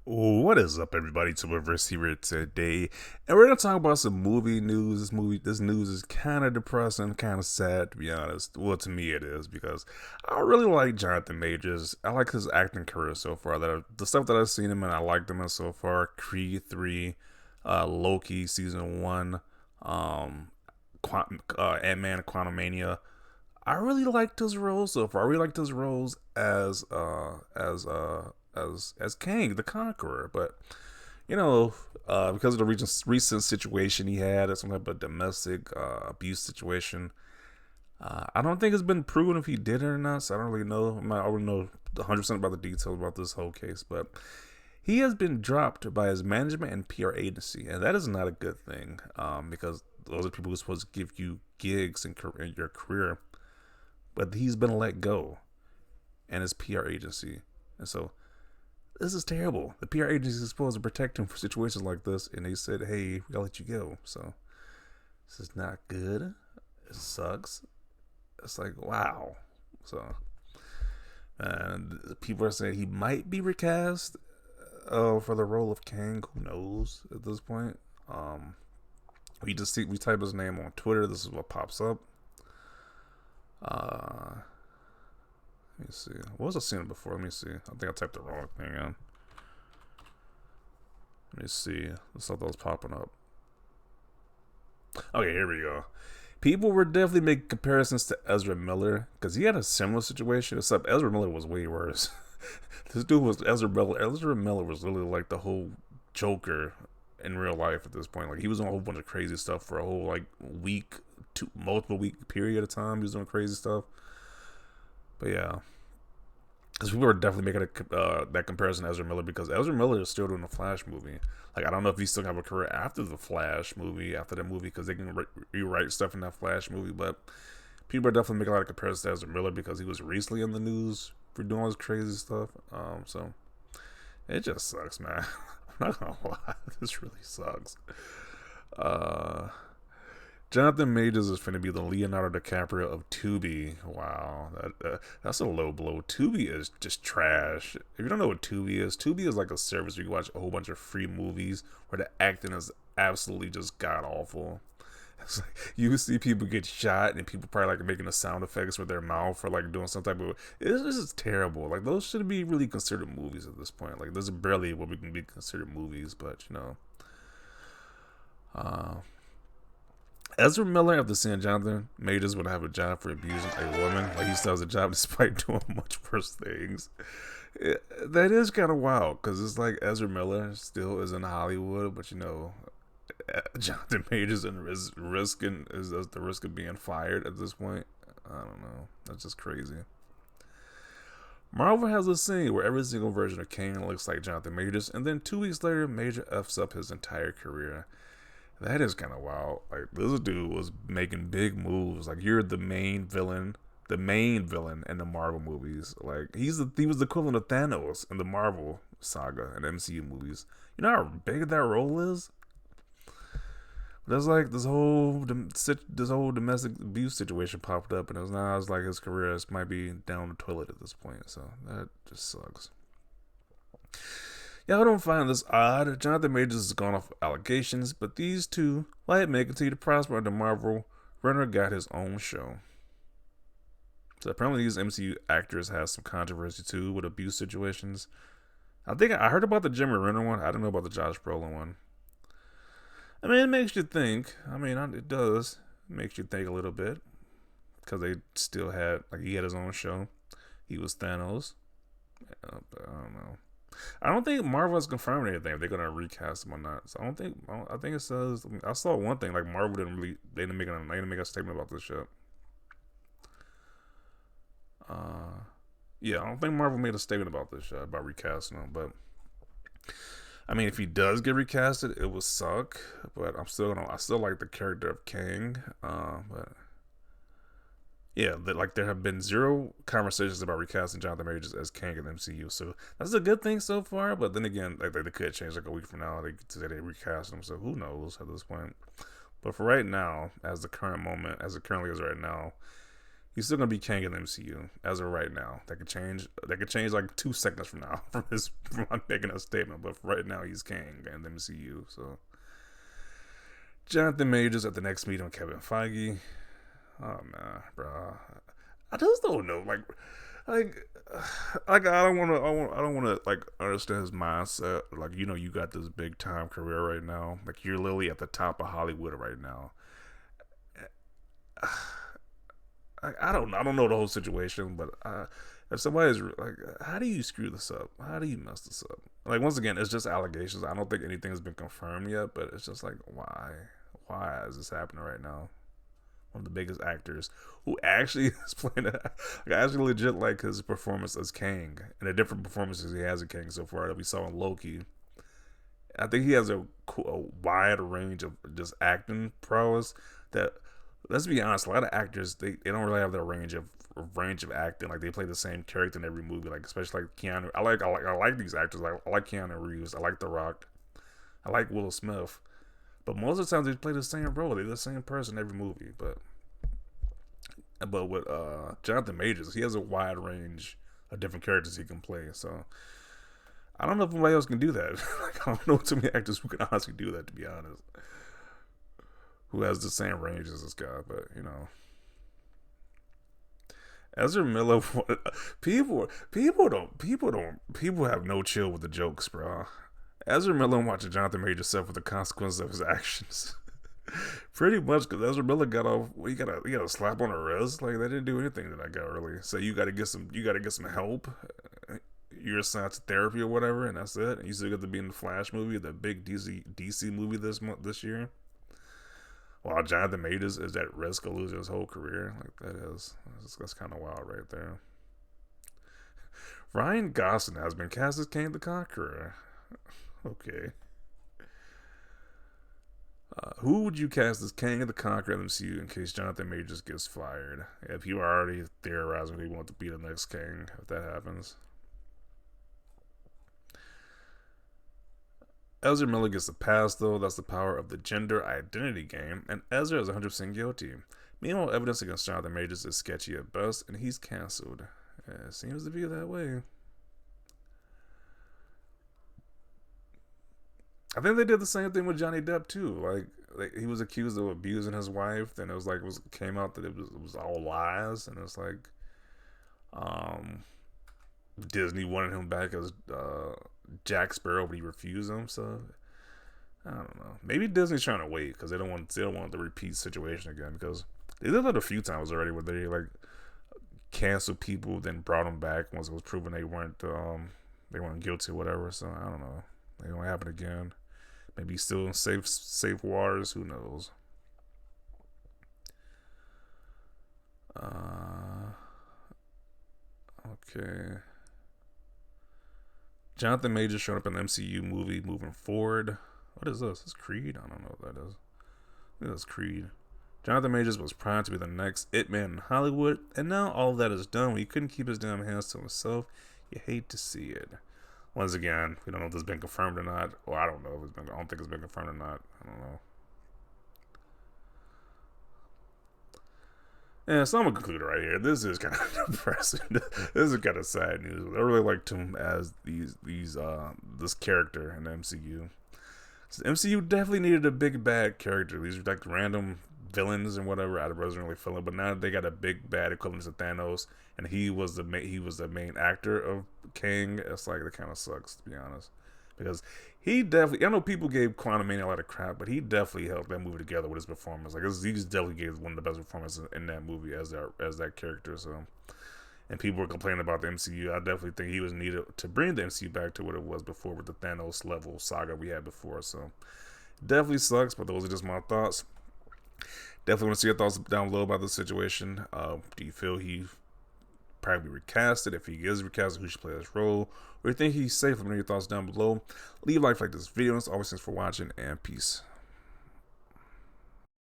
What is up, everybody? Twitterverse here today, and we're gonna talk about some movie news. This news is kind of depressing, kind of sad, to be honest. Well, to me, it is because I really like Jonathan Majors. I like his acting career so far. The stuff that I've seen him in, I liked him in so far. Creed 3, Loki season 1, Ant-Man, Quantumania. I really liked his roles so far. I really liked his roles as Kang the Conqueror. But because of the recent situation he had, some type of domestic abuse situation, I don't think it's been proven if he did it or not. So I don't really know. I don't know 100% about the details about this whole case, but he has been dropped by his management and PR agency, and that is not a good thing because those are people who are supposed to give you gigs in your career, but he's been let go, and his PR agency, and so this is terrible. The PR agency is supposed to protect him for situations like this, and they said, "Hey, we gotta let you go." So this is not good. It sucks. It's like wow. So and people are saying he might be recast for the role of Kang. Who knows at this point? We type his name on Twitter. This is what pops up. Uh, Let me see. What was I seeing before? Let me see. I think I typed the wrong thing in. Let me see. I thought that was popping up. Okay, here we go. People were definitely making comparisons to Ezra Miller because he had a similar situation, except Ezra Miller was way worse. This dude was Ezra Miller. Ezra Miller was literally like the whole Joker in real life at this point. Like he was on a whole bunch of crazy stuff for a whole like multiple week period of time. He was doing crazy stuff. But yeah, because people are definitely making that comparison to Ezra Miller because Ezra Miller is still doing the Flash movie. Like I don't know if he's still have a career after the Flash movie, after that movie, because they can rewrite stuff in that Flash movie. But people are definitely making a lot of comparisons to Ezra Miller because he was recently in the news for doing all this crazy stuff. So it just sucks, man. I'm not gonna lie, this really sucks. Uh, Jonathan Majors is finna be the Leonardo DiCaprio of Tubi. Wow, that's a low blow. Tubi is just trash. If you don't know what Tubi is like a service where you watch a whole bunch of free movies where the acting is absolutely just god awful. It's like you see people get shot and people probably like making the sound effects with their mouth or like doing some type of. This is terrible. Like those shouldn't be really considered movies at this point. Like this is barely what we can be considered movies, but you know. Uh, Ezra Miller, after seeing Jonathan Majors would have a job for abusing a woman, like he still has a job despite doing much worse things. That is kind of wild because it's like Ezra Miller still is in Hollywood, but Jonathan Majors is at the risk of being fired at this point. I don't know. That's just crazy. Marvel has a scene where every single version of Kang looks like Jonathan Majors, and then 2 weeks later, Major f's up his entire career. That is kind of wild. Like this dude was making big moves. Like you're the main villain in the Marvel movies. Like he was the equivalent of Thanos in the Marvel saga and MCU movies. You know how big that role is. There's like this whole domestic abuse situation popped up, and it's like his career might be down the toilet at this point. So that just sucks. Y'all don't find this odd. Jonathan Majors has gone off allegations, but these two may continue to prosper under Marvel. Renner got his own show. So apparently these MCU actors have some controversy too with abuse situations. I think I heard about the Jimmy Renner one. I don't know about the Josh Brolin one. I mean, it makes you think. I mean, it does. It makes you think a little bit. Because they still he had his own show. He was Thanos. But I don't know. I don't think Marvel has confirmed anything if they're gonna recast him or not. So I think it says. I saw one thing like Marvel they didn't make a statement about this shit. Yeah, I don't think Marvel made a statement about this shit about recasting him. But I mean, if he does get recasted, it will suck. But I still like the character of Kang. But yeah, there have been zero conversations about recasting Jonathan Majors as Kang in the MCU, so that's a good thing so far. But then again, like they could change like a week from now. They say they recast him, so who knows at this point. But for right now, as it currently is right now, He's still gonna be Kang in the MCU as of right now. That could change. That could change like 2 seconds from now from making a statement. But for right now, he's Kang in the MCU. So Jonathan Majors at the next meeting with Kevin Feige. Oh man, bro, I just don't know. Like I don't want to. I don't want to like understand his mindset. Like you got this big time career right now. Like you're literally at the top of Hollywood right now. I don't know. I don't know the whole situation, but if somebody's like, how do you screw this up? How do you mess this up? Like once again, it's just allegations. I don't think anything has been confirmed yet, but it's just like, why? Why is this happening right now? One of the biggest actors who actually is playing I actually legit like his performance as Kang and the different performances he has as Kang so far that we saw in Loki. I think he has a wide range of just acting prowess that, let's be honest, a lot of actors they don't really have that range of acting. Like they play the same character in every movie. Like especially like Keanu. I like these actors. I like Keanu Reeves. I like The Rock. I like Will Smith. But most of the time they play the same role. They're the same person in every movie. But with Jonathan Majors, he has a wide range of different characters he can play. So I don't know if anybody else can do that. Like, I don't know too many actors who can honestly do that, to be honest. Who has the same range as this guy, but Ezra Miller. People have no chill with the jokes, bro. Ezra Miller watching Jonathan Majors suffer the consequences of his actions. Pretty much, because Ezra Miller got off. He got a slap on the wrist. Like they didn't do anything that I got really. So you got to get some help. You're assigned to therapy or whatever, and that's it. And you still get to be in the Flash movie, the big DC movie this year. While Jonathan Majors is at risk of losing his whole career. Like that's kind of wild right there. Ryan Gosling has been cast as Kang the Conqueror. Okay. Who would you cast as Kang the Conqueror in the MCU in case Jonathan Majors gets fired? If you are already theorizing who you want to be the next Kang, if that happens. Ezra Miller gets the pass, though. That's the power of the gender identity game, and Ezra is 100% guilty. Meanwhile, evidence against Jonathan Majors is sketchy at best, and he's cancelled. It seems to be that way. I think they did the same thing with Johnny Depp too. Like he was accused of abusing his wife, then it came out that it was all lies, and it's like, Disney wanted him back as Jack Sparrow, but he refused him. So I don't know. Maybe Disney's trying to wait because they don't want the repeat situation again. Because they did that a few times already, where they like canceled people, then brought them back once it was proven they weren't guilty or whatever. So I don't know. It won't happen again. Maybe still in safe waters. Who knows? Okay. Jonathan Majors showing up in the MCU movie moving forward. What is this? It's Creed? I don't know what that is. I think that's Creed. Jonathan Majors was primed to be the next It Man in Hollywood, and now all of that is done when he couldn't keep his damn hands to himself. You hate to see it. Once again, we don't know if this has been confirmed or not. Or I don't know if I don't think it's been confirmed or not. I don't know. Yeah, so I'm gonna conclude right here. This is kind of depressing. This is kind of sad news. I really liked him as this character in the MCU. So the MCU definitely needed a big bad character. These are like random villains and whatever. I wasn't really feeling, but now they got a big bad equivalent to Thanos, and he was the main actor of Kang. It's like, it kind of sucks, to be honest, because he definitely, I know people gave Quantumania a lot of crap, but he definitely helped that movie together with his performance. Like he just definitely gave one of the best performances in that movie as that character. So, and people were complaining about the MCU. I definitely think he was needed to bring the MCU back to what it was before with the Thanos level saga we had before. So, definitely sucks, but those are just my thoughts. Definitely want to see your thoughts down below about the situation. Do you feel he probably recasted? If he is recasted, who should play this role? Or do you think he's safe? Let me know your thoughts down below. Leave a like this video. As always, thanks for watching, and peace.